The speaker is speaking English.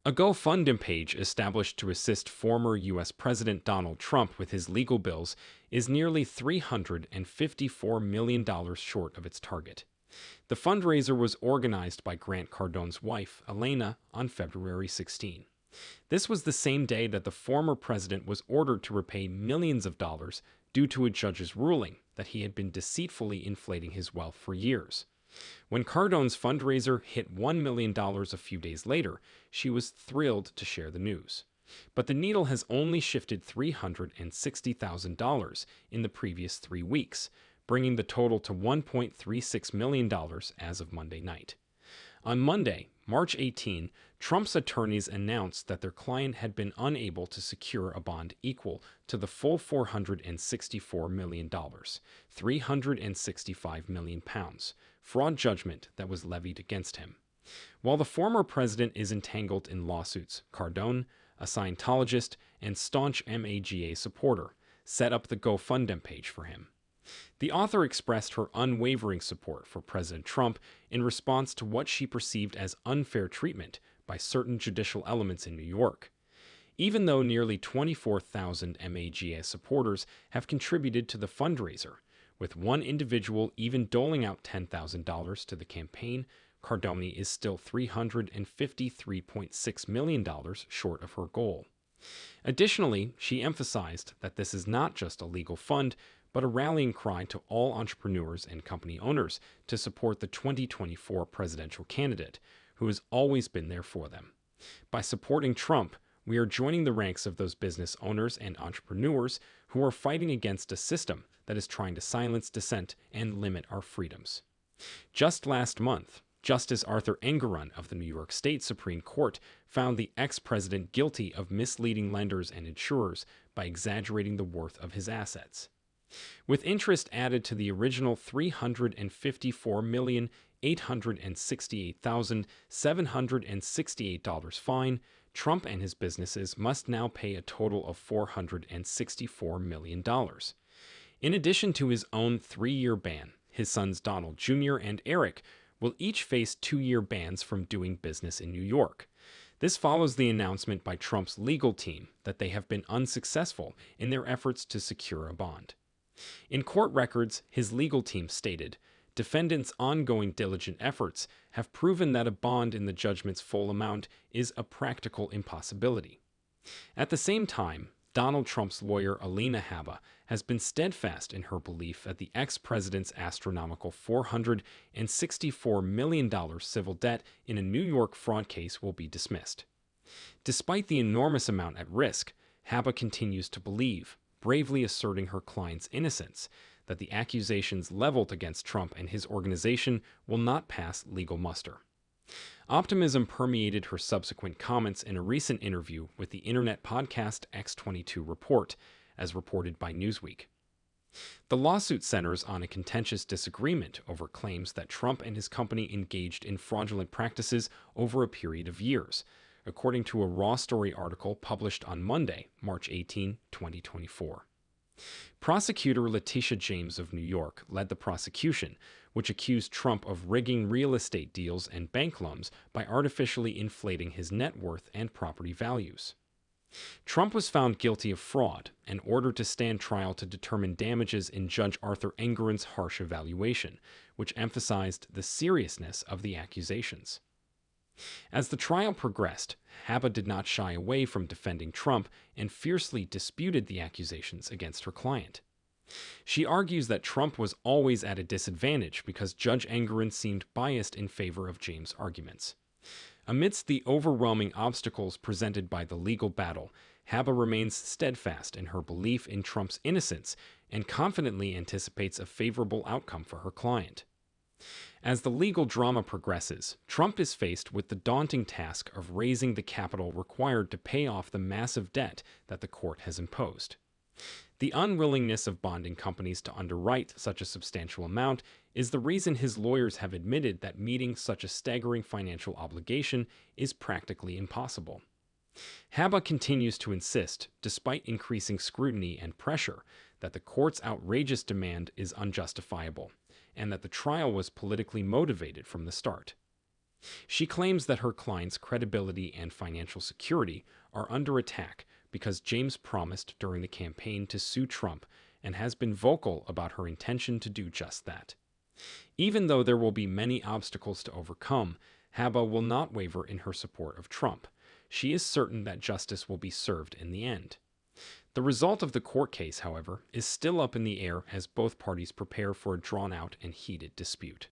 A GoFundMe page established to assist former U.S. President Donald Trump with his legal bills is nearly $354 million short of its target. The fundraiser was organized by Grant Cardone's wife, Elena, on February 16. This was the same day that the former president was ordered to repay millions of dollars due to a judge's ruling that he had been deceitfully inflating his wealth for years. When Cardone's fundraiser hit $1 million a few days later, she was thrilled to share the news. But the needle has only shifted $360,000 in the previous 3 weeks, bringing the total to $1.36 million as of Monday night. On Monday, March 18, Trump's attorneys announced that their client had been unable to secure a bond equal to the full $464 million, £365 million, fraud judgment that was levied against him. While the former president is entangled in lawsuits, Cardone, a Scientologist and staunch MAGA supporter, set up the GoFundMe page for him. The author expressed her unwavering support for President Trump in response to what she perceived as unfair treatment by certain judicial elements in New York. Even though nearly 24,000 MAGA supporters have contributed to the fundraiser, with one individual even doling out $10,000 to the campaign, Cardone is still $353.6 million short of her goal. Additionally, she emphasized that this is not just a legal fund, but a rallying cry to all entrepreneurs and company owners to support the 2024 presidential candidate, who has always been there for them. By supporting Trump, we are joining the ranks of those business owners and entrepreneurs who are fighting against a system that is trying to silence dissent and limit our freedoms. Just last month, Justice Arthur Engoron of the New York State Supreme Court found the ex-president guilty of misleading lenders and insurers by exaggerating the worth of his assets. With interest added to the original $354,868,768 fine, Trump and his businesses must now pay a total of $464 million. In addition to his own 3-year ban, his sons Donald Jr. and Eric will each face 2-year bans from doing business in New York. This follows the announcement by Trump's legal team that they have been unsuccessful in their efforts to secure a bond. In court records, his legal team stated, defendants' ongoing diligent efforts have proven that a bond in the judgment's full amount is a practical impossibility. At the same time, Donald Trump's lawyer Alina Habba has been steadfast in her belief that the ex-president's astronomical $464 million civil debt in a New York fraud case will be dismissed. Despite the enormous amount at risk, Habba continues to believe, bravely asserting her client's innocence, that the accusations leveled against Trump and his organization will not pass legal muster. Optimism permeated her subsequent comments in a recent interview with the internet podcast X22 Report, as reported by Newsweek. The lawsuit centers on a contentious disagreement over claims that Trump and his company engaged in fraudulent practices over a period of years, according to a Raw Story article published on Monday, March 18, 2024. Prosecutor Letitia James of New York led the prosecution, which accused Trump of rigging real estate deals and bank loans by artificially inflating his net worth and property values. Trump was found guilty of fraud and ordered to stand trial to determine damages in Judge Arthur Engoron's harsh evaluation, which emphasized the seriousness of the accusations. As the trial progressed, Habba did not shy away from defending Trump and fiercely disputed the accusations against her client. She argues that Trump was always at a disadvantage because Judge Engoron seemed biased in favor of James' arguments. Amidst the overwhelming obstacles presented by the legal battle, Habba remains steadfast in her belief in Trump's innocence and confidently anticipates a favorable outcome for her client. As the legal drama progresses, Trump is faced with the daunting task of raising the capital required to pay off the massive debt that the court has imposed. The unwillingness of bonding companies to underwrite such a substantial amount is the reason his lawyers have admitted that meeting such a staggering financial obligation is practically impossible. Habba continues to insist, despite increasing scrutiny and pressure, that the court's outrageous demand is unjustifiable, and that the trial was politically motivated from the start. She claims that her client's credibility and financial security are under attack because James promised during the campaign to sue Trump and has been vocal about her intention to do just that. Even though there will be many obstacles to overcome, Habba will not waver in her support of Trump. She is certain that justice will be served in the end. The result of the court case, however, is still up in the air as both parties prepare for a drawn-out and heated dispute.